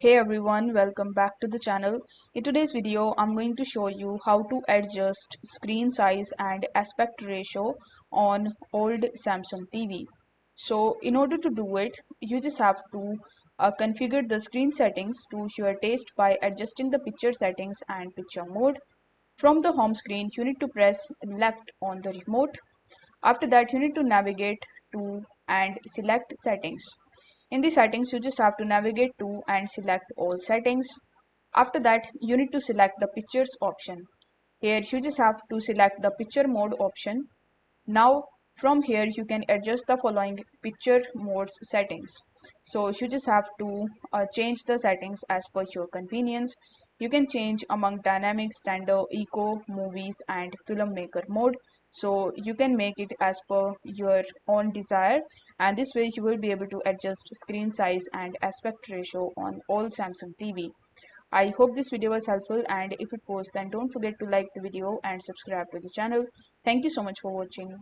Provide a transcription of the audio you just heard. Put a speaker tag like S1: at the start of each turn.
S1: Hey everyone, welcome back to the channel. In today's video, I'm going to show you how to adjust screen size and aspect ratio on old Samsung TV. So in order to do it, you just have to configure the screen settings to your taste by adjusting the picture settings and picture mode. From the home screen, you need to press left on the remote. After that, you need to navigate to and select settings. In the settings, you just have to navigate to and select all settings. After that, you need to select the pictures option. Here, you just have to select the picture mode option. Now, from here, you can adjust the following picture modes settings. So, you just have to change the settings as per your convenience. You can change among dynamic, standard, eco, movies, and filmmaker mode. So, you can make it as per your own desire, and this way you will be able to adjust screen size and aspect ratio on all Samsung TV. I hope this video was helpful, and if it was, then don't forget to like the video and subscribe to the channel. Thank you so much for watching.